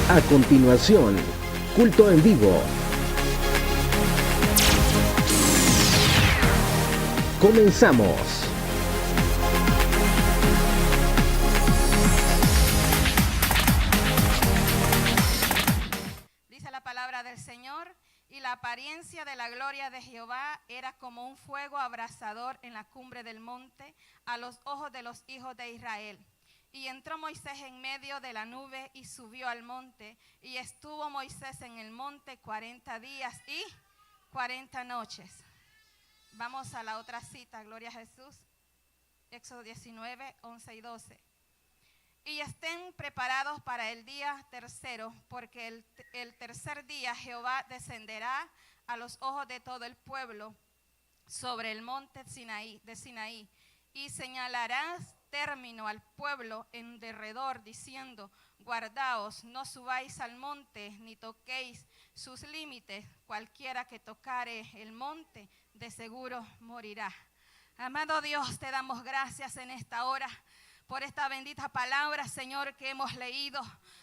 A continuación, culto en vivo. Comenzamos. Dice la palabra del Señor: y la apariencia de la gloria de Jehová era como un fuego abrasador en la cumbre del monte a los ojos de los hijos de Israel. Y entró Moisés en medio de la nube y subió al monte, y estuvo Moisés en el monte 40 días y 40 noches. Vamos a la otra cita, gloria a Jesús. Éxodo 19, 11 y 12. Y estén preparados para el día tercero, porque el tercer día Jehová descenderá a los ojos de todo el pueblo sobre el monte de Sinaí, y señalarás término al pueblo en derredor, diciendo: guardaos, no subáis al monte, ni toquéis sus límites. Cualquiera que tocare el monte, de seguro morirá. Amado Dios, te damos gracias en esta hora por esta bendita palabra, Señor, que hemos leído,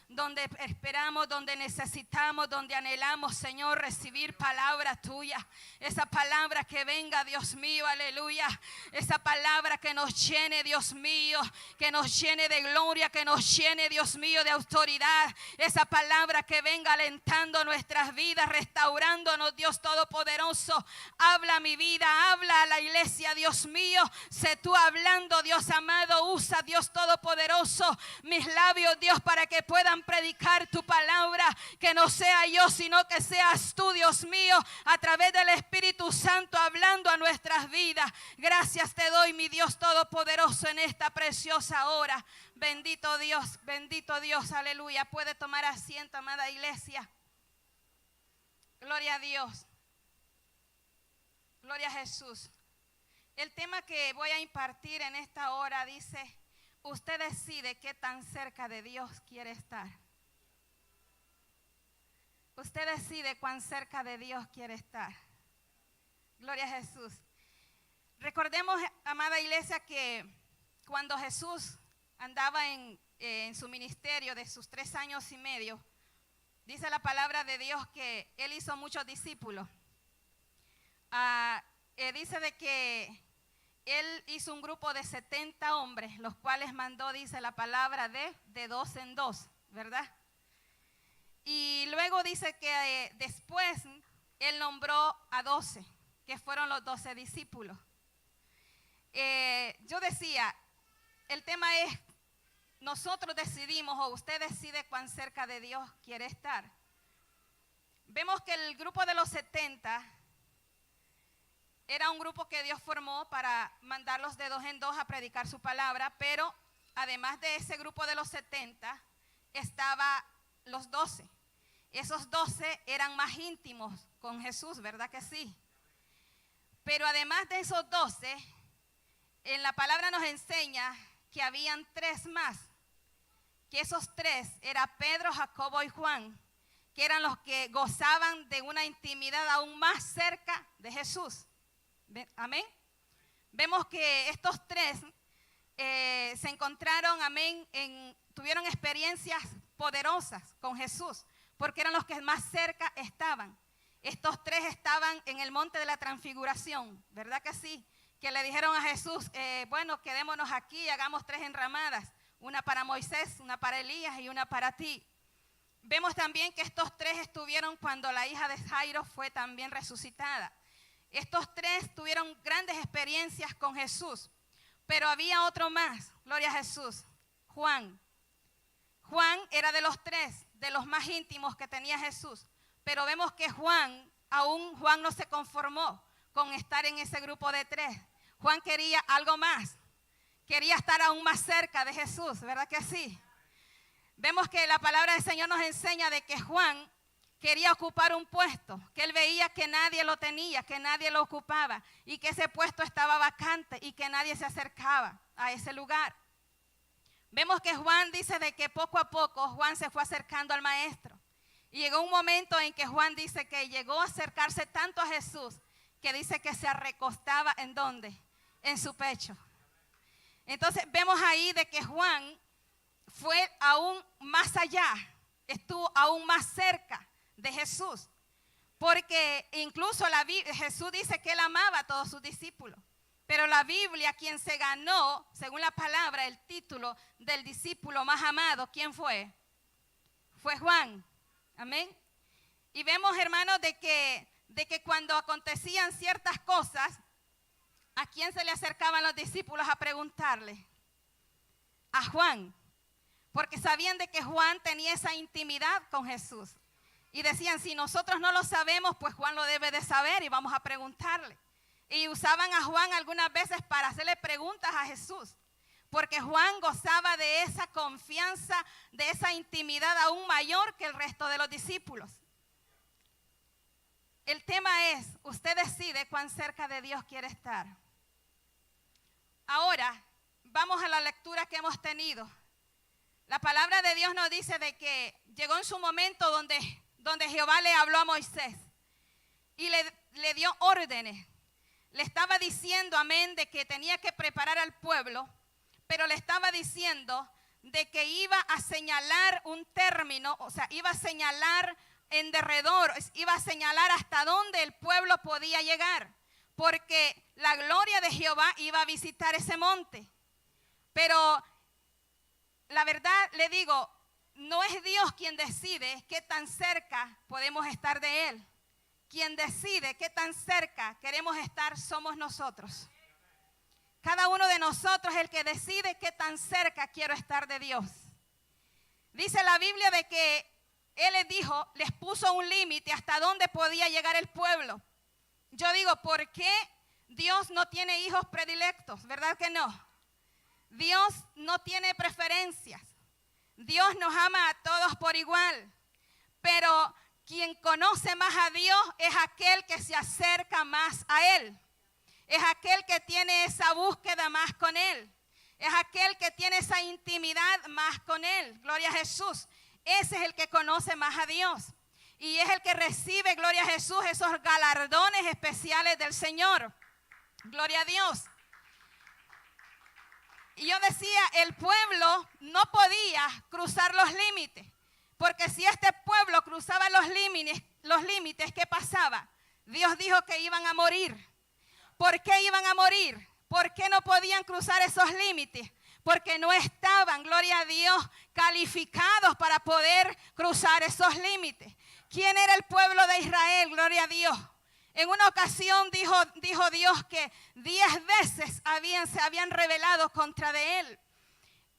donde esperamos, donde necesitamos, donde anhelamos, Señor, recibir palabra tuya. Esa palabra que venga, Dios mío, aleluya. Esa palabra que nos llene, Dios mío, que nos llene de gloria, que nos llene, Dios mío, de autoridad. Esa palabra que venga alentando nuestras vidas, restaurándonos, Dios Todopoderoso. Habla mi vida, habla a la iglesia, Dios mío. Sé tú hablando, Dios amado. Usa, Dios Todopoderoso, mis labios, Dios, para que puedan predicar tu palabra. Que no sea yo, sino que seas tú, Dios mío, a través del Espíritu Santo hablando a nuestras vidas. Gracias te doy, mi Dios Todopoderoso, en esta preciosa hora. Bendito Dios, aleluya. Puede tomar asiento, amada iglesia. Gloria a Dios. Gloria a Jesús. El tema que voy a impartir en esta hora dice: usted decide qué tan cerca de Dios quiere estar. Usted decide cuán cerca de Dios quiere estar. Gloria a Jesús. Recordemos, amada iglesia, que cuando Jesús andaba en su ministerio de sus 3 años y medio, dice la palabra de Dios que Él hizo muchos discípulos. Dice de que Él hizo un grupo de 70 hombres, los cuales mandó, dice la palabra, de 2 en 2, ¿verdad? Y luego dice que después Él nombró a 12, que fueron los 12 discípulos. Yo decía, el tema es, nosotros decidimos, o usted decide cuán cerca de Dios quiere estar. Vemos que el grupo de los 70 era un grupo que Dios formó para mandarlos de 2 en 2 a predicar su palabra, pero además de ese grupo de los 70, estaban los 12. Esos 12 eran más íntimos con Jesús, ¿verdad que sí? Pero además de esos 12, en la palabra nos enseña que habían 3 más, que esos 3 eran Pedro, Jacobo y Juan, que eran los que gozaban de una intimidad aún más cerca de Jesús. Amén. Vemos que estos 3 se encontraron, amén, tuvieron experiencias poderosas con Jesús, porque eran los que más cerca estaban. Estos 3 estaban en el monte de la transfiguración, ¿verdad que sí? Que le dijeron a Jesús, bueno, quedémonos aquí y hagamos 3 enramadas, una para Moisés, una para Elías y una para ti. Vemos también que estos 3 estuvieron cuando la hija de Jairo fue también resucitada. Estos 3 tuvieron grandes experiencias con Jesús, pero había otro más, gloria a Jesús, Juan. Juan era de los 3, de los más íntimos que tenía Jesús, pero vemos que Juan no se conformó con estar en ese grupo de 3. Juan quería algo más, quería estar aún más cerca de Jesús, ¿verdad que sí? Vemos que la palabra del Señor nos enseña de que Juan quería ocupar un puesto, que él veía que nadie lo tenía, que nadie lo ocupaba y que ese puesto estaba vacante y que nadie se acercaba a ese lugar. Vemos que Juan dice de que poco a poco Juan se fue acercando al maestro. Y llegó un momento en que Juan dice que llegó a acercarse tanto a Jesús que dice que se recostaba ¿en dónde? En su pecho. Entonces vemos ahí de que Juan fue aún más allá estuvo aún más cerca de Jesús. Porque incluso Jesús dice que él amaba a todos sus discípulos. Pero la Biblia, quien se ganó, según la palabra, el título del discípulo más amado, ¿quién fue? Fue Juan. Amén. Y vemos, hermanos, de que cuando acontecían ciertas cosas, ¿a quién se le acercaban los discípulos a preguntarle? A Juan. Porque sabían de que Juan tenía esa intimidad con Jesús. Y decían, si nosotros no lo sabemos, pues Juan lo debe de saber y vamos a preguntarle. Y usaban a Juan algunas veces para hacerle preguntas a Jesús. Porque Juan gozaba de esa confianza, de esa intimidad aún mayor que el resto de los discípulos. El tema es, usted decide cuán cerca de Dios quiere estar. Ahora, vamos a la lectura que hemos tenido. La palabra de Dios nos dice de que llegó en su momento donde Jehová le habló a Moisés y le dio órdenes. Le estaba diciendo, amén, de que tenía que preparar al pueblo, pero le estaba diciendo de que iba a señalar un término, o sea, iba a señalar en derredor, iba a señalar hasta dónde el pueblo podía llegar, porque la gloria de Jehová iba a visitar ese monte. Pero la verdad le digo, no es Dios quien decide qué tan cerca podemos estar de Él. Quien decide qué tan cerca queremos estar somos nosotros. Cada uno de nosotros es el que decide qué tan cerca quiero estar de Dios. Dice la Biblia de que Él les dijo, les puso un límite hasta dónde podía llegar el pueblo. Yo digo, ¿por qué Dios no tiene hijos predilectos? ¿Verdad que no? Dios no tiene preferencias. Dios nos ama a todos por igual. Pero quien conoce más a Dios es aquel que se acerca más a Él. Es aquel que tiene esa búsqueda más con Él. Es aquel que tiene esa intimidad más con Él. Gloria a Jesús. Ese es el que conoce más a Dios. Y es el que recibe, gloria a Jesús, esos galardones especiales del Señor. Gloria a Dios. Y yo decía, el pueblo no podía cruzar los límites. Porque si este pueblo cruzaba los límites, ¿qué pasaba? Dios dijo que iban a morir. ¿Por qué iban a morir? ¿Por qué no podían cruzar esos límites? Porque no estaban, gloria a Dios, calificados para poder cruzar esos límites. ¿Quién era el pueblo de Israel? Gloria a Dios. En una ocasión dijo Dios que 10 veces se habían rebelado contra de Él.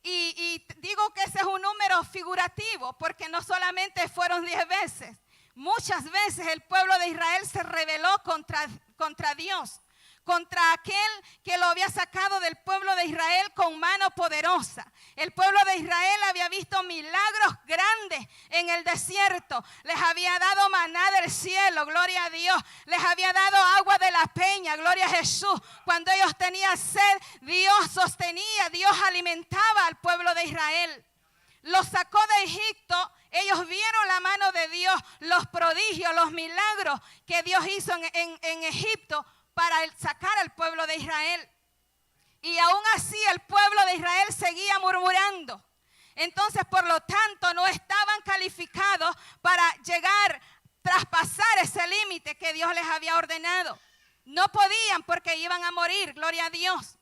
Y digo que ese es un número figurativo, porque no solamente fueron 10 veces. Muchas veces el pueblo de Israel se rebeló contra Dios, contra aquel que lo había sacado del pueblo de Israel con mano poderosa. El pueblo de Israel había visto milagros grandes en el desierto. Les había dado maná del cielo, gloria a Dios. Les había dado agua de la peña, gloria a Jesús. Cuando ellos tenían sed, Dios sostenía, Dios alimentaba al pueblo de Israel. Los sacó de Egipto. Ellos vieron la mano de Dios, los prodigios, los milagros que Dios hizo en Egipto para sacar al pueblo de Israel. Y aún así el pueblo de Israel seguía murmurando. Entonces, por lo tanto, no estaban calificados para llegar, traspasar ese límite que Dios les había ordenado. No podían porque iban a morir, gloria a Dios.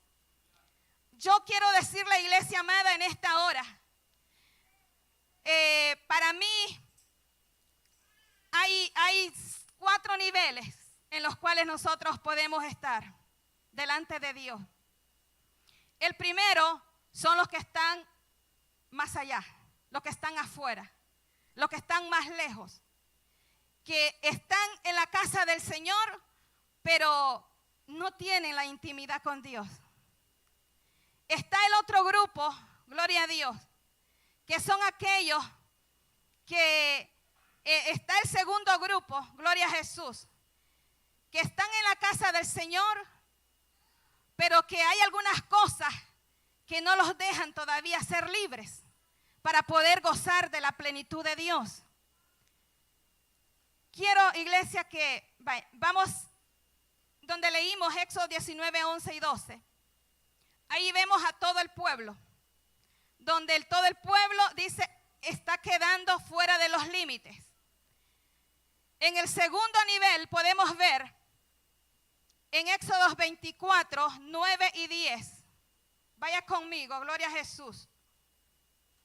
Yo quiero decirle, iglesia amada, en esta hora, para mí hay 4 niveles en los cuales nosotros podemos estar delante de Dios. El primero son los que están más allá, los que están afuera, los que están más lejos, que están en la casa del Señor, pero no tienen la intimidad con Dios. Está el otro grupo, gloria a Dios, que son aquellos que está el segundo grupo, gloria a Jesús, que están en la casa del Señor, pero que hay algunas cosas que no los dejan todavía ser libres para poder gozar de la plenitud de Dios. Quiero, iglesia, que vamos donde leímos Éxodo 19, 11 y 12. Ahí vemos a todo el pueblo, donde todo el pueblo dice, está quedando fuera de los límites. En el segundo nivel podemos ver en Éxodo 24, 9 y 10. Vaya conmigo, gloria a Jesús.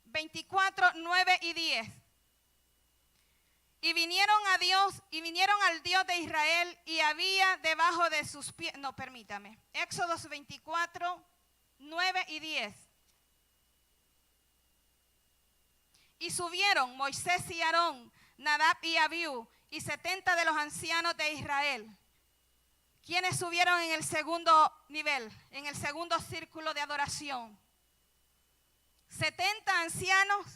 24, 9 y 10. Y vinieron a Dios, y vinieron al Dios de Israel, y había debajo de sus pies, no, permítame. Éxodo 24, 9 y 10. Y subieron Moisés y Aarón, Nadab y Abiú, y 70 de los ancianos de Israel. ¿Quiénes subieron en el segundo nivel, en el segundo círculo de adoración? 70 ancianos,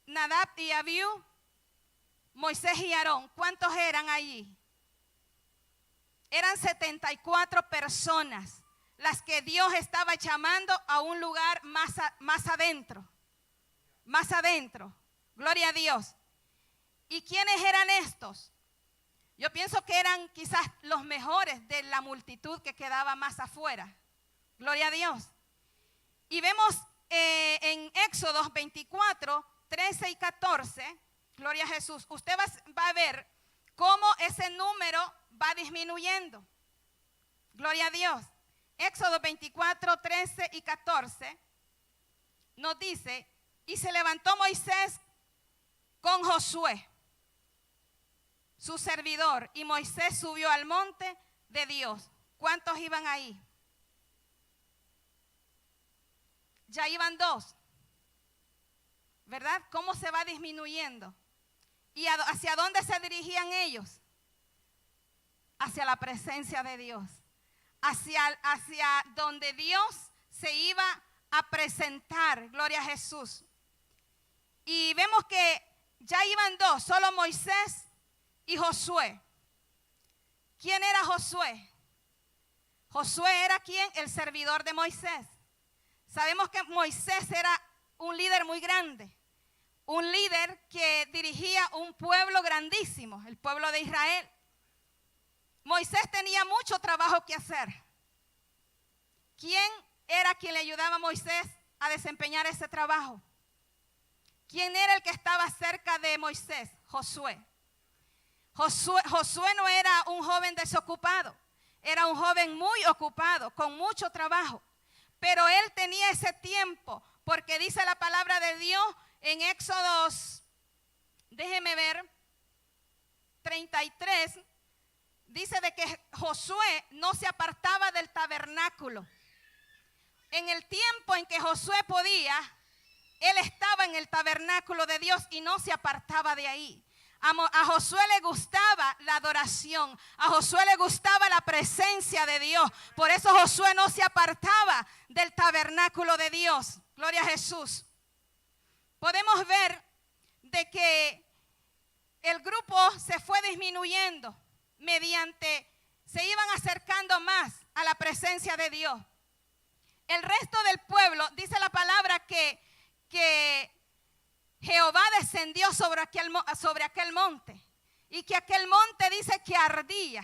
Nadab y Abiú, Moisés y Aarón. ¿Cuántos eran allí? Eran 74 personas las que Dios estaba llamando a un lugar más adentro. Más adentro. Gloria a Dios. ¿Y quiénes eran estos? Yo pienso que eran quizás los mejores de la multitud que quedaba más afuera. Gloria a Dios. Y vemos en Éxodo 24, 13 y 14, gloria a Jesús, usted va a ver cómo ese número va disminuyendo. Gloria a Dios. Éxodo 24, 13 y 14 nos dice, y se levantó Moisés con Josué, su servidor, y Moisés subió al monte de Dios. ¿Cuántos iban ahí? Ya iban 2, ¿verdad? ¿Cómo se va disminuyendo? ¿Y hacia dónde se dirigían ellos? Hacia la presencia de Dios, hacia donde Dios se iba a presentar, gloria a Jesús. Y vemos que ya iban 2, solo Moisés y Josué. ¿Quién era Josué? Josué era ¿quién? El servidor de Moisés. Sabemos que Moisés era un líder muy grande, un líder que dirigía un pueblo grandísimo, el pueblo de Israel. Moisés tenía mucho trabajo que hacer. ¿Quién era quien le ayudaba a Moisés a desempeñar ese trabajo? ¿Quién era el que estaba cerca de Moisés? Josué. Josué no era un joven desocupado, era un joven muy ocupado, con mucho trabajo. Pero él tenía ese tiempo, porque dice la palabra de Dios en Éxodo, déjeme ver, 33, dice de que Josué no se apartaba del tabernáculo. En el tiempo en que Josué podía, él estaba en el tabernáculo de Dios y no se apartaba de ahí. A Josué le gustaba la adoración, a Josué le gustaba la presencia de Dios. Por eso Josué no se apartaba del tabernáculo de Dios. Gloria a Jesús. Podemos ver de que el grupo se fue disminuyendo se iban acercando más a la presencia de Dios. El resto del pueblo, dice la palabra que Jehová descendió sobre aquel monte, y que aquel monte dice que ardía.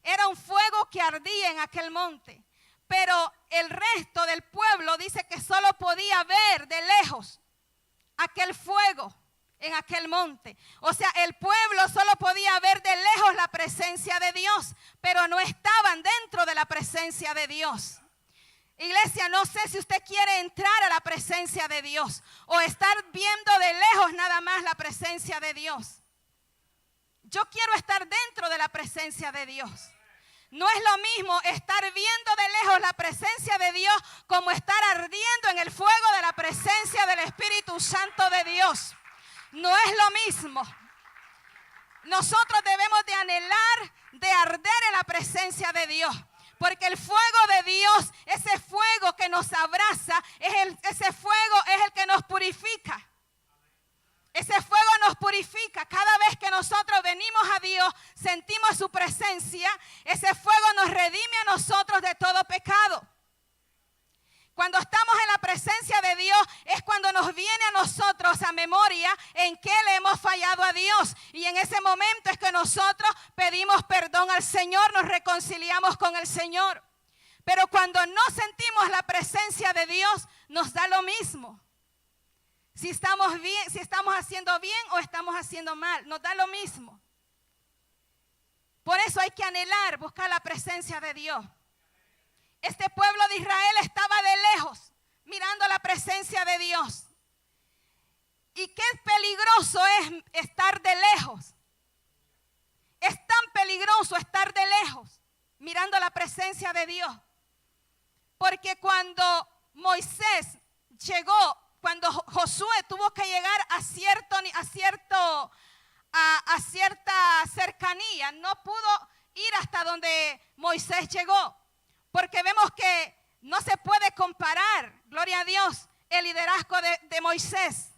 Era un fuego que ardía en aquel monte. Pero el resto del pueblo dice que solo podía ver de lejos aquel fuego en aquel monte. O sea, el pueblo solo podía ver de lejos la presencia de Dios, pero no estaban dentro de la presencia de Dios. Iglesia, no sé si usted quiere entrar a la presencia de Dios o estar viendo de lejos nada más la presencia de Dios. Yo quiero estar dentro de la presencia de Dios. No es lo mismo estar viendo de lejos la presencia de Dios como estar ardiendo en el fuego de la presencia del Espíritu Santo de Dios. No es lo mismo. Nosotros debemos de anhelar, de arder en la presencia de Dios. Porque el fuego de Dios, ese fuego que nos abraza, ese fuego es el que nos purifica. Ese fuego nos purifica. Cada vez que nosotros venimos a Dios, sentimos su presencia, ese fuego nos redime a nosotros de todo pecado. Cuando estamos en la presencia de Dios es cuando nos viene a nosotros a memoria en qué le hemos fallado a Dios. Y en ese momento es que nosotros pedimos perdón al Señor, nos reconciliamos con el Señor. Pero cuando no sentimos la presencia de Dios, nos da lo mismo. Si estamos bien, si estamos haciendo bien o estamos haciendo mal, nos da lo mismo. Por eso hay que anhelar, buscar la presencia de Dios. Este pueblo de Israel estaba de lejos, mirando la presencia de Dios. Y qué peligroso es estar de lejos. Es tan peligroso estar de lejos, mirando la presencia de Dios. Porque cuando Moisés llegó, cuando Josué tuvo que llegar a cierta cercanía, no pudo ir hasta donde Moisés llegó. Porque vemos que no se puede comparar, gloria a Dios, el liderazgo de Moisés.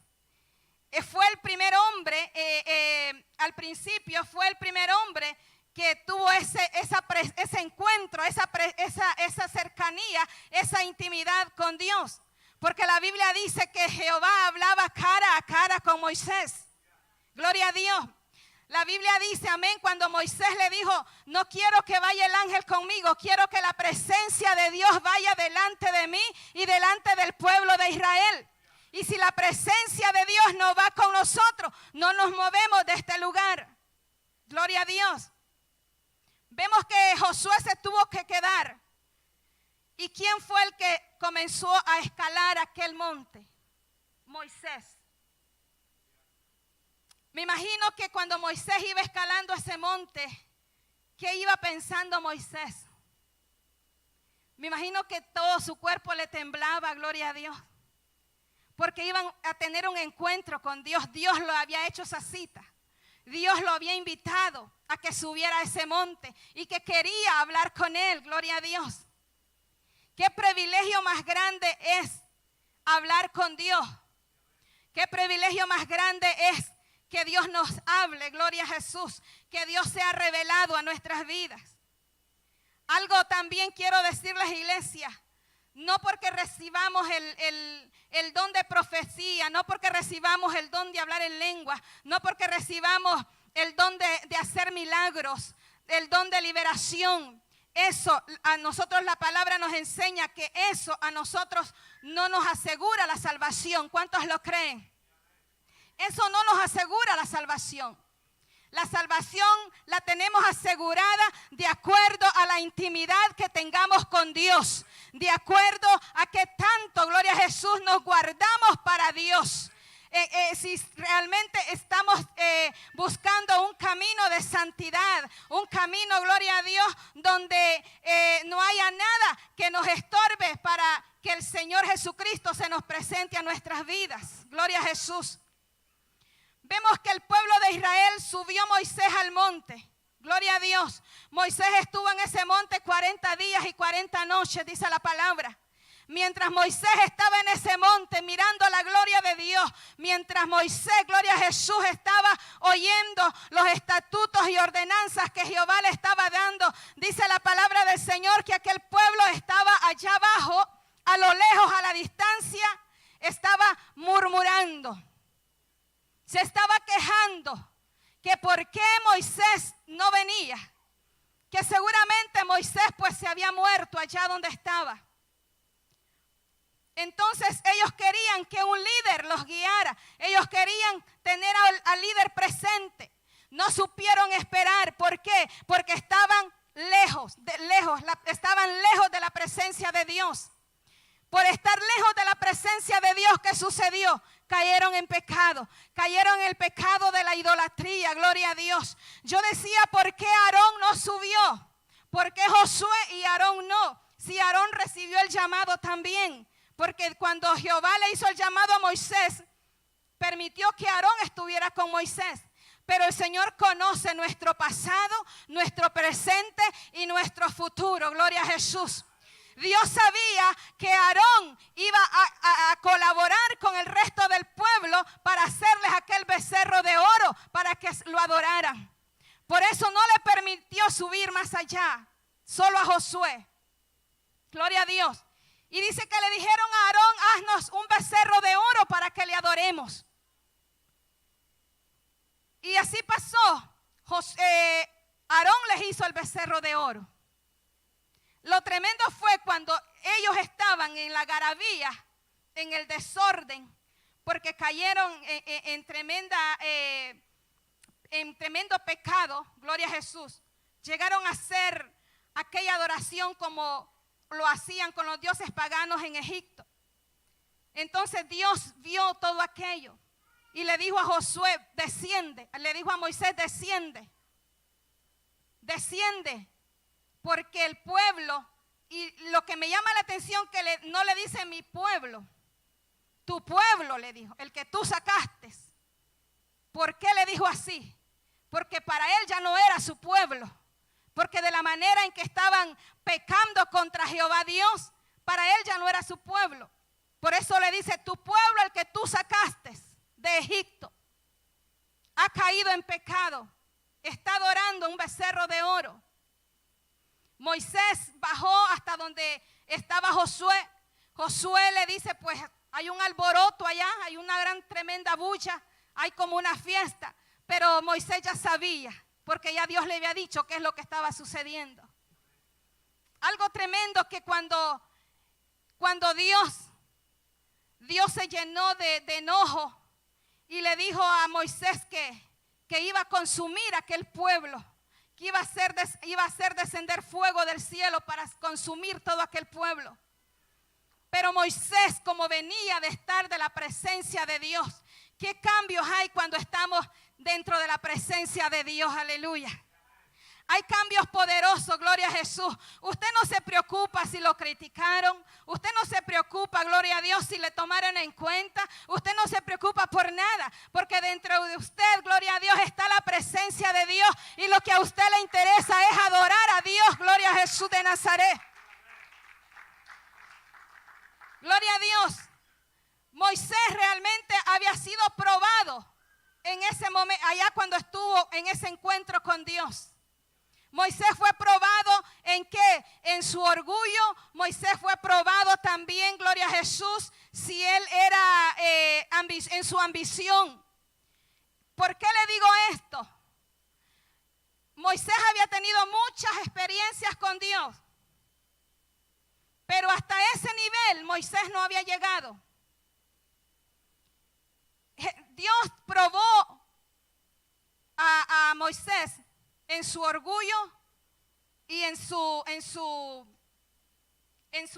Fue el primer hombre, al principio fue el primer hombre que tuvo ese encuentro, esa cercanía, esa intimidad con Dios. Porque la Biblia dice que Jehová hablaba cara a cara con Moisés. Gloria a Dios. La Biblia dice, amén, cuando Moisés le dijo, no quiero que vaya el ángel conmigo, quiero que la presencia de Dios vaya delante de mí y delante del pueblo de Israel. Y si la presencia de Dios no va con nosotros, no nos movemos de este lugar. Gloria a Dios. Vemos que Josué se tuvo que quedar. ¿Y quién fue el que comenzó a escalar aquel monte? Moisés. Me imagino que cuando Moisés iba escalando ese monte, ¿qué iba pensando Moisés? Me imagino que todo su cuerpo le temblaba, gloria a Dios. Porque iban a tener un encuentro con Dios. Dios lo había hecho esa cita. Dios lo había invitado a que subiera a ese monte y que quería hablar con él, gloria a Dios. Qué privilegio más grande es hablar con Dios. Qué privilegio más grande es que Dios nos hable, gloria a Jesús, que Dios sea revelado a nuestras vidas. Algo también quiero decirles, iglesia, no porque recibamos el don de profecía, no porque recibamos el don de hablar en lengua, no porque recibamos el don de hacer milagros, el don de liberación. Eso a nosotros la palabra nos enseña que eso a nosotros no nos asegura la salvación. ¿Cuántos lo creen? Eso no nos asegura la salvación. La salvación la tenemos asegurada de acuerdo a la intimidad que tengamos con Dios. De acuerdo a que tanto, gloria a Jesús, nos guardamos para Dios. Si realmente estamos buscando un camino de santidad, un camino, gloria a Dios, donde no haya nada que nos estorbe para que el Señor Jesucristo se nos presente a nuestras vidas. Gloria a Jesús. Vemos que el pueblo de Israel subió Moisés al monte. Gloria a Dios. Moisés estuvo en ese monte 40 días y 40 noches, dice la palabra. Mientras Moisés estaba en ese monte mirando la gloria de Dios, mientras Moisés, gloria a Jesús, estaba oyendo los estatutos y ordenanzas que Jehová le estaba dando, dice la palabra del Señor que aquel pueblo estaba allá abajo, a lo lejos, a la distancia, estaba murmurando. Se estaba quejando que por qué Moisés no venía, que seguramente Moisés pues se había muerto allá donde estaba. Entonces ellos querían que un líder los guiara, ellos querían tener al líder presente. No supieron esperar, ¿por qué? Porque estaban estaban lejos de la presencia de Dios. Por estar lejos de la presencia de Dios, ¿qué sucedió? Cayeron en pecado, cayeron en el pecado de la idolatría, gloria a Dios. Yo decía, ¿por qué Aarón no subió? ¿Por qué Josué y Aarón no? Si Aarón recibió el llamado también. Porque cuando Jehová le hizo el llamado a Moisés, permitió que Aarón estuviera con Moisés. Pero el Señor conoce nuestro pasado, nuestro presente y nuestro futuro, gloria a Jesús. Dios sabía que Aarón iba a colaborar con el resto del pueblo para hacerles aquel becerro de oro para que lo adoraran. Por eso no le permitió subir más allá, solo a Josué. Gloria a Dios. Y dice que le dijeron a Aarón, haznos un becerro de oro para que le adoremos. Y así pasó. Aarón les hizo el becerro de oro. Lo tremendo fue cuando ellos estaban en la garabía, en el desorden, porque cayeron en tremendo pecado, gloria a Jesús. Llegaron a hacer aquella adoración como lo hacían con los dioses paganos en Egipto. Entonces Dios vio todo aquello y le dijo a Josué, desciende. Le dijo a Moisés, desciende. Desciende, porque el pueblo, y lo que me llama la atención que no le dice mi pueblo, tu pueblo le dijo, el que tú sacaste. ¿Por qué le dijo así? Porque para él ya no era su pueblo, porque de la manera en que estaban pecando contra Jehová Dios, para él ya no era su pueblo. Por eso le dice, tu pueblo, el que tú sacaste de Egipto, ha caído en pecado, está adorando un becerro de oro. Moisés bajó hasta donde estaba Josué. Josué le dice, pues hay un alboroto allá, hay una gran tremenda bulla, hay como una fiesta. Pero Moisés ya sabía, porque ya Dios le había dicho qué es lo que estaba sucediendo. Algo tremendo que cuando Dios se llenó de enojo y le dijo a Moisés que iba a consumir aquel pueblo, que iba a hacer descender fuego del cielo para consumir todo aquel pueblo. Pero Moisés, como venía de estar de la presencia de Dios, ¿qué cambios hay cuando estamos dentro de la presencia de Dios? Aleluya. Hay cambios poderosos, gloria a Jesús. Usted no se preocupa si lo criticaron. Usted no se preocupa, gloria a Dios, si le tomaron en cuenta. Usted no se preocupa por nada, porque dentro de usted, gloria a Dios, está la presencia de Dios. Y lo que a usted le interesa es adorar a Dios, gloria a Jesús de Nazaret. Gloria a Dios. Moisés realmente había sido probado en ese momento, allá cuando estuvo en ese encuentro con Dios. Moisés fue probado ¿en qué? En su orgullo. Moisés fue probado también, gloria a Jesús, si él era en su ambición. ¿Por qué le digo esto? Moisés había tenido muchas experiencias con Dios, pero hasta ese nivel Moisés no había llegado. Dios probó a Moisés en su orgullo y en su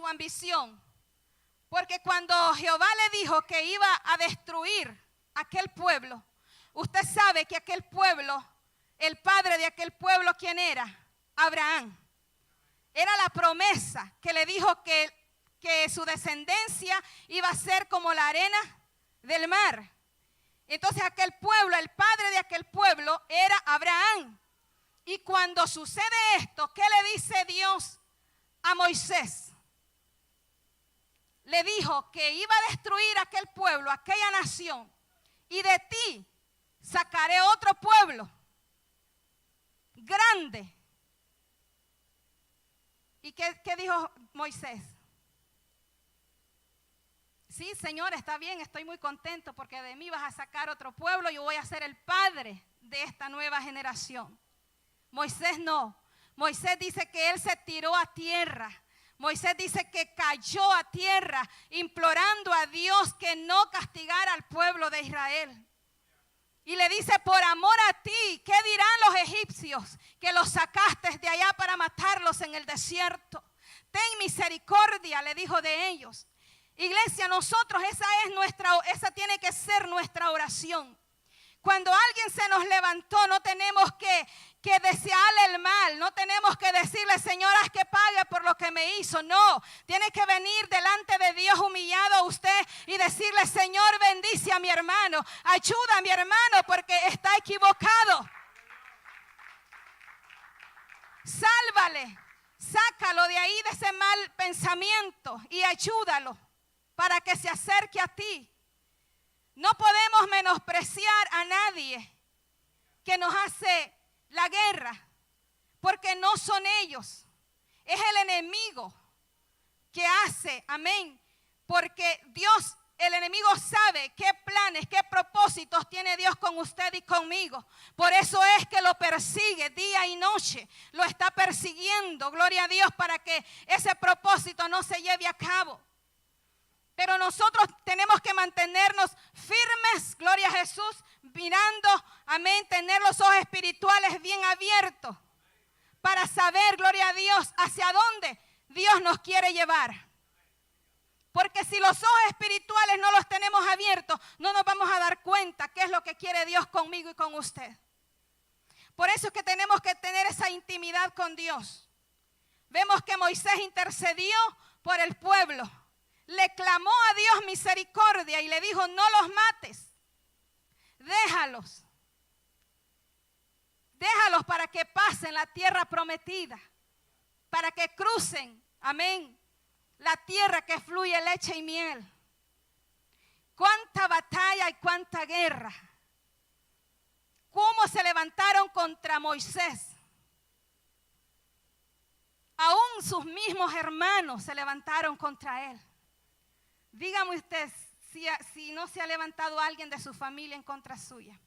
ambición. Porque cuando Jehová le dijo que iba a destruir aquel pueblo, usted sabe que aquel pueblo, el padre de aquel pueblo, ¿quién era? Abraham. Era la promesa que le dijo que su descendencia iba a ser como la arena del mar. Entonces aquel pueblo, el padre de aquel pueblo era Abraham. Y cuando sucede esto, ¿qué le dice Dios a Moisés? Le dijo que iba a destruir aquel pueblo, aquella nación, y de ti sacaré otro pueblo grande. ¿Y qué dijo Moisés? Sí, Señor, está bien, estoy muy contento porque de mí vas a sacar otro pueblo, yo voy a ser el padre de esta nueva generación. Moisés no. Moisés dice que él se tiró a tierra. Moisés dice que cayó a tierra implorando a Dios que no castigara al pueblo de Israel. Y le dice, por amor a ti, ¿qué dirán los egipcios que los sacaste de allá para matarlos en el desierto? Ten misericordia, le dijo de ellos. Iglesia, nosotros esa tiene que ser nuestra oración. Cuando alguien se nos levantó, no tenemos que desearle el mal, no tenemos que decirle, Señor, haz que pague por lo que me hizo. No, tiene que venir delante de Dios humillado a usted y decirle, Señor, bendice a mi hermano, ayuda a mi hermano porque está equivocado. Sálvale, sácalo de ahí, de ese mal pensamiento y ayúdalo para que se acerque a ti. No podemos menospreciar a nadie que nos hace la guerra, porque no son ellos, es el enemigo que hace, amén, porque Dios, el enemigo sabe qué planes, qué propósitos tiene Dios con usted y conmigo. Por eso es que lo persigue día y noche, lo está persiguiendo, gloria a Dios, para que ese propósito no se lleve a cabo. Pero nosotros tenemos que mantenernos firmes, gloria a Jesús, mirando, amén, tener los ojos espirituales bien abiertos para saber, gloria a Dios, hacia dónde Dios nos quiere llevar. Porque si los ojos espirituales no los tenemos abiertos, no nos vamos a dar cuenta qué es lo que quiere Dios conmigo y con usted. Por eso es que tenemos que tener esa intimidad con Dios. Vemos que Moisés intercedió por el pueblo. Le clamó a Dios misericordia y le dijo, no los mates, déjalos. Déjalos para que pasen la tierra prometida, para que crucen, amén, la tierra que fluye leche y miel. Cuánta batalla y cuánta guerra. Cómo se levantaron contra Moisés. Aún sus mismos hermanos se levantaron contra él. Dígame usted si no se ha levantado alguien de su familia en contra suya.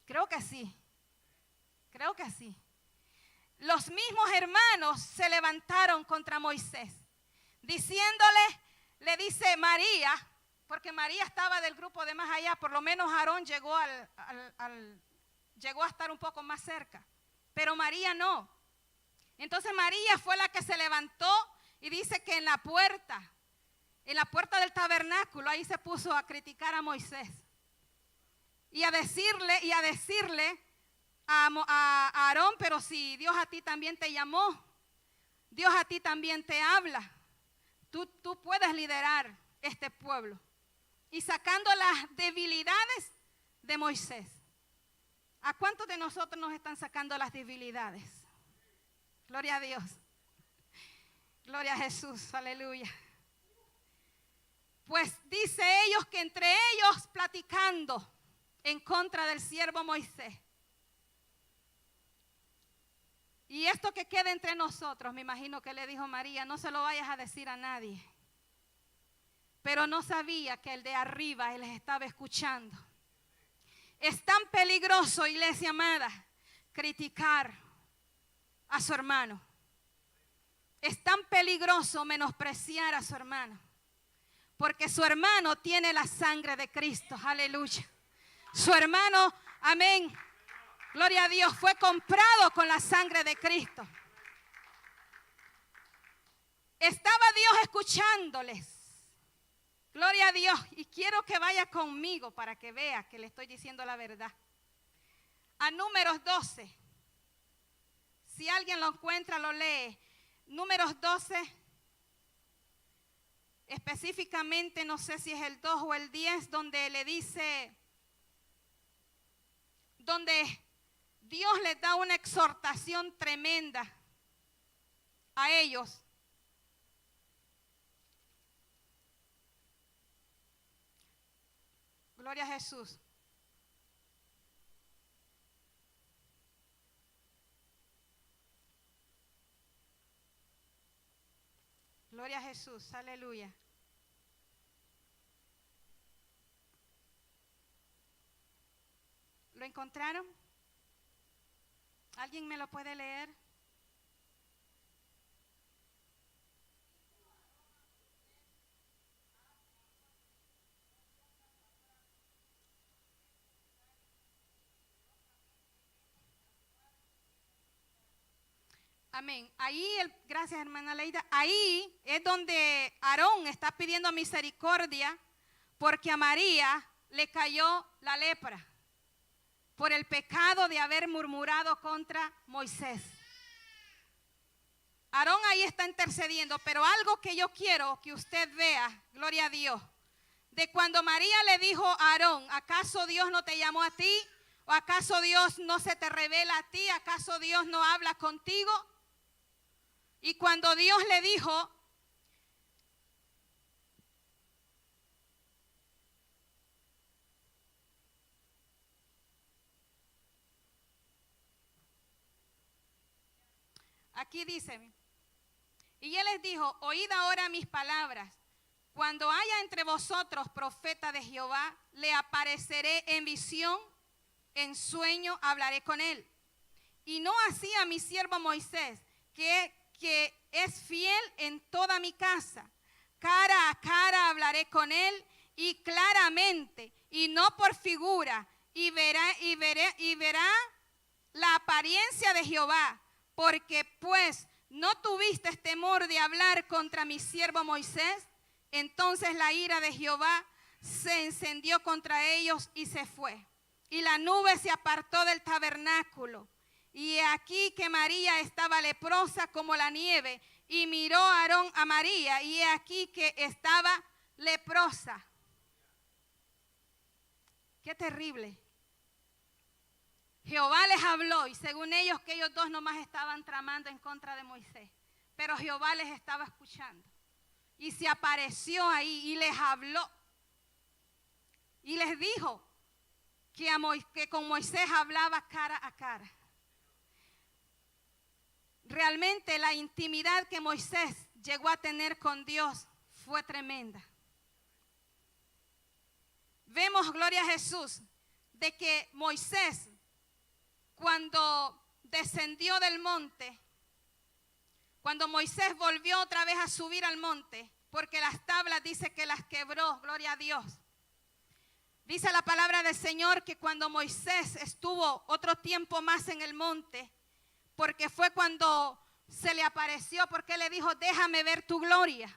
Creo que sí. Creo que sí. Los mismos hermanos se levantaron contra Moisés, diciéndole, le dice María, porque María estaba del grupo de más allá, por lo menos Aarón llegó llegó a estar un poco más cerca, pero María no. Entonces María fue la que se levantó y dice que en la puerta del tabernáculo, ahí se puso a criticar a Moisés y a decirle a Aarón, pero si Dios a ti también te llamó, Dios a ti también te habla, tú puedes liderar este pueblo. Y sacando las debilidades de Moisés. ¿A cuántos de nosotros nos están sacando las debilidades? Gloria a Dios. Gloria a Jesús, aleluya. Pues dice ellos que entre ellos platicando en contra del siervo Moisés. Y esto que queda entre nosotros, me imagino que le dijo María, no se lo vayas a decir a nadie. Pero no sabía que el de arriba, él les estaba escuchando. Es tan peligroso, iglesia amada, criticar a su hermano. Es tan peligroso menospreciar a su hermano. Porque su hermano tiene la sangre de Cristo, aleluya. Su hermano, amén, gloria a Dios, fue comprado con la sangre de Cristo. Estaba Dios escuchándoles. Gloria a Dios. Y quiero que vaya conmigo para que vea que le estoy diciendo la verdad. A Números 12. Si alguien lo encuentra, lo lee. Números 12. Específicamente, no sé si es el 2 o el 10, donde le dice, donde Dios les da una exhortación tremenda a ellos. Gloria a Jesús. Gloria a Jesús, aleluya. ¿Lo encontraron? ¿Alguien me lo puede leer? Amén. Ahí, gracias hermana Leida, ahí es donde Aarón está pidiendo misericordia porque a María le cayó la lepra por el pecado de haber murmurado contra Moisés. Aarón ahí está intercediendo, pero algo que yo quiero que usted vea, gloria a Dios, de cuando María le dijo a Aarón, ¿acaso Dios no te llamó a ti? ¿O acaso Dios no se te revela a ti? ¿Acaso Dios no habla contigo? Y cuando Dios le dijo, aquí dice, y él les dijo, oíd ahora mis palabras. Cuando haya entre vosotros profeta de Jehová, le apareceré en visión, en sueño hablaré con él. Y no así a mi siervo Moisés, que es fiel en toda mi casa. cara a cara hablaré con él y claramente, y no por figura, y verá la apariencia de Jehová, porque pues no tuviste temor de hablar contra mi siervo Moisés. Entonces la ira de Jehová se encendió contra ellos y se fue. Y la nube se apartó del tabernáculo. Y aquí que María estaba leprosa como la nieve. Y miró Aarón a María, y he aquí que estaba leprosa. Qué terrible. Jehová les habló, y según ellos, que ellos dos nomás estaban tramando en contra de Moisés. Pero Jehová les estaba escuchando. Y se apareció ahí y les habló. Y les dijo que con Moisés hablaba cara a cara. Realmente la intimidad que Moisés llegó a tener con Dios fue tremenda. Vemos, gloria a Jesús, de que Moisés, cuando descendió del monte, cuando Moisés volvió otra vez a subir al monte, porque las tablas dice que las quebró, gloria a Dios. Dice la palabra del Señor que cuando Moisés estuvo otro tiempo más en el monte, porque fue cuando se le apareció, porque le dijo, déjame ver tu gloria.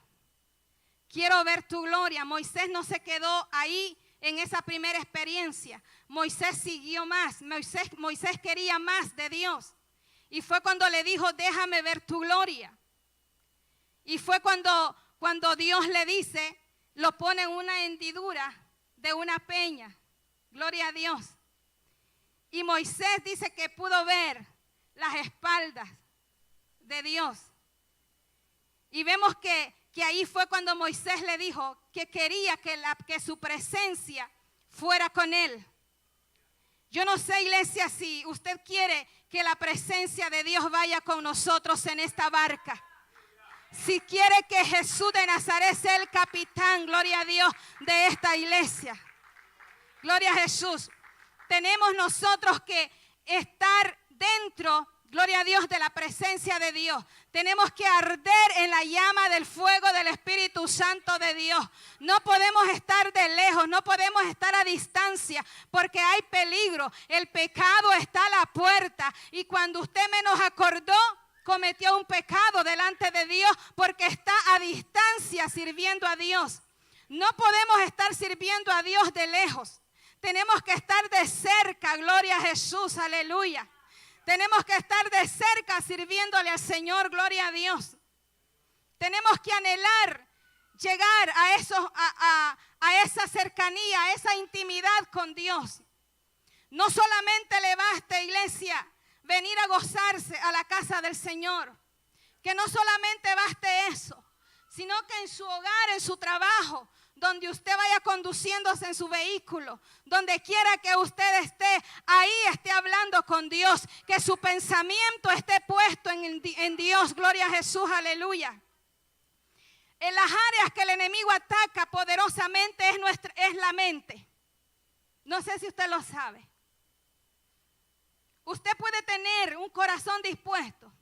Quiero ver tu gloria. Moisés no se quedó ahí en esa primera experiencia. Moisés siguió más. Moisés quería más de Dios. Y fue cuando le dijo, déjame ver tu gloria. Y fue cuando Dios le dice, lo pone en una hendidura de una peña. Gloria a Dios. Y Moisés dice que pudo ver las espaldas de Dios. Y vemos que ahí fue cuando Moisés le dijo que quería que su presencia fuera con él. Yo no sé, iglesia, si usted quiere que la presencia de Dios vaya con nosotros en esta barca. Si quiere que Jesús de Nazaret sea el capitán, gloria a Dios, de esta iglesia. Gloria a Jesús. Tenemos nosotros que estar dentro, gloria a Dios, de la presencia de Dios. Tenemos que arder en la llama del fuego del Espíritu Santo de Dios. No podemos estar de lejos, no podemos estar a distancia, porque hay peligro. El pecado está a la puerta, y cuando usted menos acordó, cometió un pecado delante de Dios, porque está a distancia sirviendo a Dios. No podemos estar sirviendo a Dios de lejos. Tenemos que estar de cerca, gloria a Jesús, aleluya. Tenemos que estar de cerca sirviéndole al Señor, gloria a Dios. Tenemos que anhelar llegar a esa cercanía, a esa intimidad con Dios. No solamente le basta, iglesia, venir a gozarse a la casa del Señor. Que no solamente baste eso, sino que en su hogar, en su trabajo, donde usted vaya conduciéndose en su vehículo, donde quiera que usted esté, ahí esté hablando con Dios, que su pensamiento esté puesto en Dios, gloria a Jesús, aleluya. En las áreas que el enemigo ataca poderosamente es la mente. No sé si usted lo sabe. Usted puede tener un corazón dispuesto,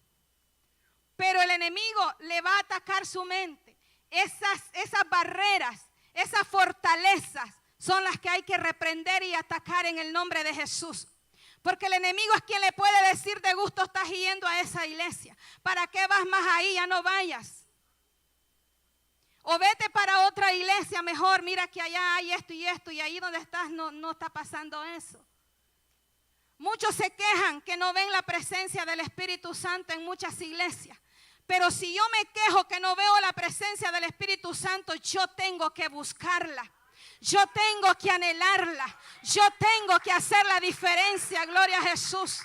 pero el enemigo le va a atacar su mente. Esas barreras, esas fortalezas son las que hay que reprender y atacar en el nombre de Jesús. Porque el enemigo es quien le puede decir, de gusto estás yendo a esa iglesia. ¿Para qué vas más ahí? Ya no vayas. O vete para otra iglesia mejor. Mira que allá hay esto, y ahí donde estás no está pasando eso. Muchos se quejan que no ven la presencia del Espíritu Santo en muchas iglesias. Pero si yo me quejo que no veo la presencia del Espíritu Santo, yo tengo que buscarla. Yo tengo que anhelarla. Yo tengo que hacer la diferencia. Gloria a Jesús.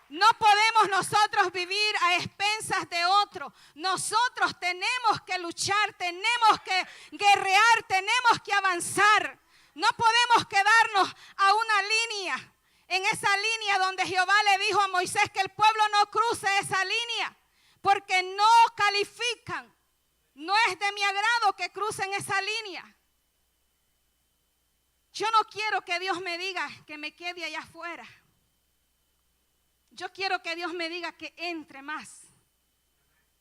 No podemos nosotros vivir a expensas de otro. Nosotros tenemos que luchar, tenemos que guerrear, tenemos que avanzar. No podemos quedarnos a una línea. En esa línea donde Jehová le dijo a Moisés que el pueblo no cruce esa línea, porque no califican. No es de mi agrado que crucen esa línea. Yo no quiero que Dios me diga que me quede allá afuera. Yo quiero que Dios me diga que entre más.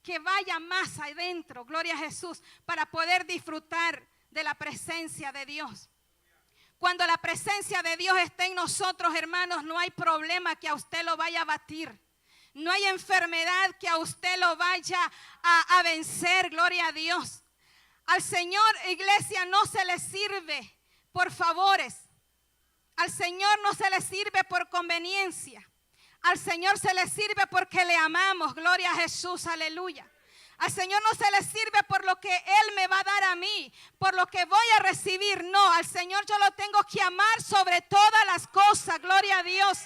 que vaya más adentro, gloria a Jesús, para poder disfrutar de la presencia de Dios. Cuando la presencia de Dios está en nosotros, hermanos, no hay problema que a usted lo vaya a batir. No hay enfermedad que a usted lo vaya a vencer, gloria a Dios. Al Señor, iglesia, no se le sirve por favores. Al Señor no se le sirve por conveniencia. Al Señor se le sirve porque le amamos, gloria a Jesús, aleluya. Al Señor no se le sirve por lo que Él me va a dar a mí, por lo que voy a recibir. No, al Señor yo lo tengo que amar sobre todas las cosas, gloria a Dios.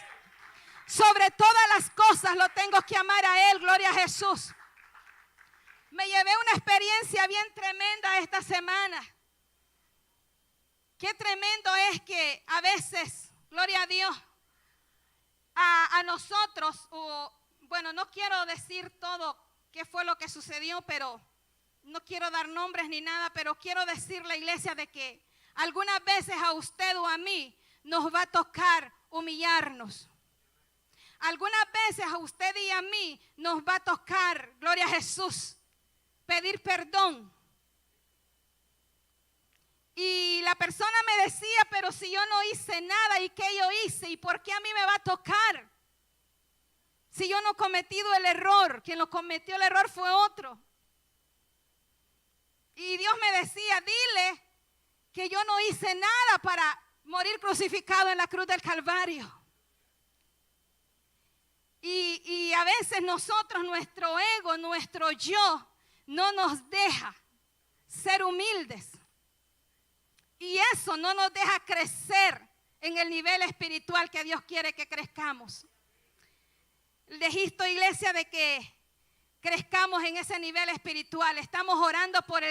Sobre todas las cosas lo tengo que amar a Él, gloria a Jesús. Me llevé una experiencia bien tremenda esta semana. Qué tremendo es que a veces, gloria a Dios, a nosotros, bueno, no quiero decir todo qué fue lo que sucedió, pero no quiero dar nombres ni nada, pero quiero decirle, iglesia, de que algunas veces a usted o a mí nos va a tocar humillarnos. Algunas veces a usted y a mí nos va a tocar, gloria a Jesús, pedir perdón. Y la persona me decía, pero si yo no hice nada, ¿y qué yo hice? ¿Y por qué a mí me va a tocar? Si yo no he cometido el error, quien lo cometió el error fue otro. Y Dios me decía, dile que yo no hice nada para morir crucificado en la cruz del Calvario. Y a veces nosotros, nuestro ego, nuestro yo, no nos deja ser humildes. Y eso no nos deja crecer en el nivel espiritual que Dios quiere que crezcamos. Les insto, iglesia, de que crezcamos en ese nivel espiritual. Estamos orando por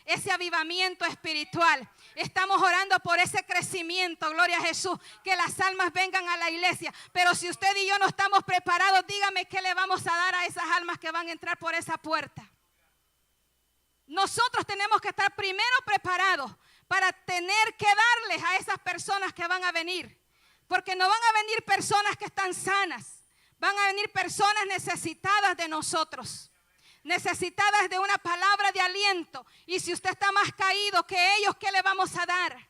ese avivamiento espiritual. Estamos orando por ese crecimiento, gloria a Jesús, que las almas vengan a la iglesia. Pero si usted y yo no estamos preparados, dígame qué le vamos a dar a esas almas que van a entrar por esa puerta. Nosotros tenemos que estar primero preparados para tener que darles a esas personas que van a venir. Porque no van a venir personas que están sanas. Van a venir personas necesitadas de nosotros, necesitadas de una palabra de aliento. Y si usted está más caído que ellos, ¿qué le vamos a dar?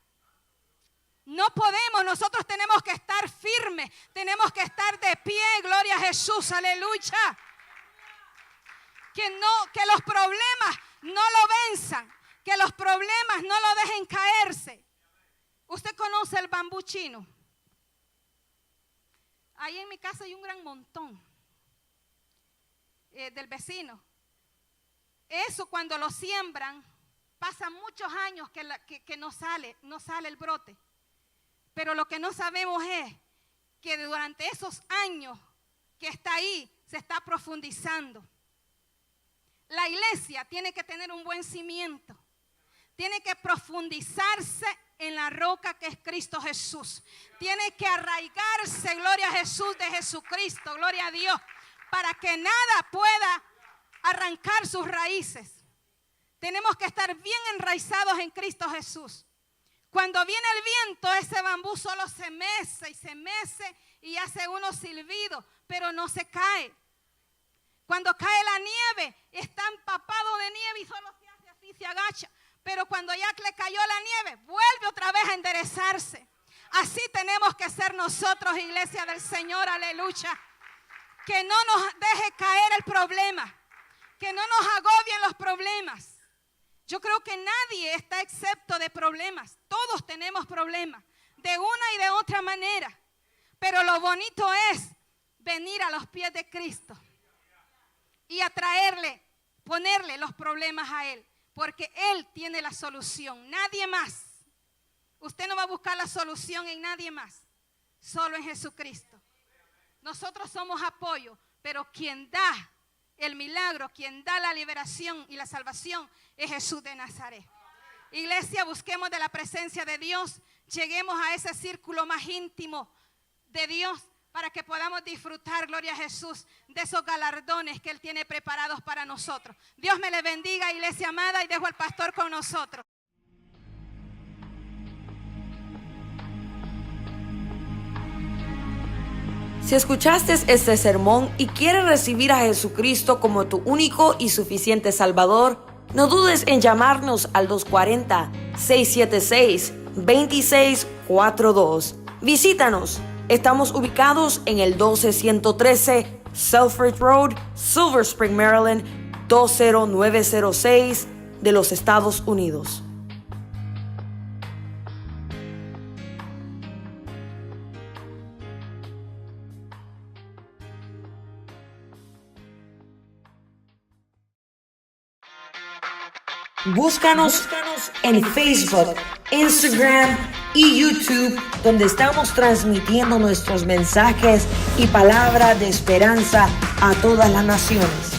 No podemos, nosotros tenemos que estar firmes, tenemos que estar de pie, gloria a Jesús, aleluya. Que los problemas no lo venzan, que los problemas no lo dejen caerse. ¿Usted conoce el bambú chino? Ahí en mi casa hay un gran montón del vecino. Eso cuando lo siembran, pasan muchos años que no sale el brote. Pero lo que no sabemos es que durante esos años que está ahí, se está profundizando. La iglesia tiene que tener un buen cimiento. Tiene que profundizarse en la roca que es Cristo Jesús. Tiene que arraigarse, gloria a Jesús, de Jesucristo, gloria a Dios, para que nada pueda arrancar sus raíces. Tenemos que estar bien enraizados en Cristo Jesús. Cuando viene el viento, ese bambú solo se mece y se mece y hace unos silbidos, pero no se cae. Cuando cae la nieve, está empapado de nieve y solo se hace así, se agacha. Pero cuando ya le cayó la nieve, vuelve otra vez a enderezarse. Así tenemos que ser nosotros, iglesia del Señor, aleluya. Que no nos deje caer el problema, que no nos agobien los problemas. Yo creo que nadie está excepto de problemas. Todos tenemos problemas, de una y de otra manera. Pero lo bonito es venir a los pies de Cristo y atraerle, ponerle los problemas a Él. Porque Él tiene la solución, nadie más. Usted no va a buscar la solución en nadie más, solo en Jesucristo. Nosotros somos apoyo, pero quien da el milagro, quien da la liberación y la salvación es Jesús de Nazaret. Iglesia, busquemos de la presencia de Dios, lleguemos a ese círculo más íntimo de Dios, para que podamos disfrutar, gloria a Jesús, de esos galardones que Él tiene preparados para nosotros. Dios me le bendiga, iglesia amada, y dejo al pastor con nosotros. Si escuchaste este sermón y quieres recibir a Jesucristo como tu único y suficiente Salvador, no dudes en llamarnos al 240-676-2642. Visítanos. Estamos ubicados en el 12113 Selfridge Road, Silver Spring, Maryland, 20906 de los Estados Unidos. Búscanos en Facebook, Instagram y YouTube, donde estamos transmitiendo nuestros mensajes y palabra de esperanza a todas las naciones.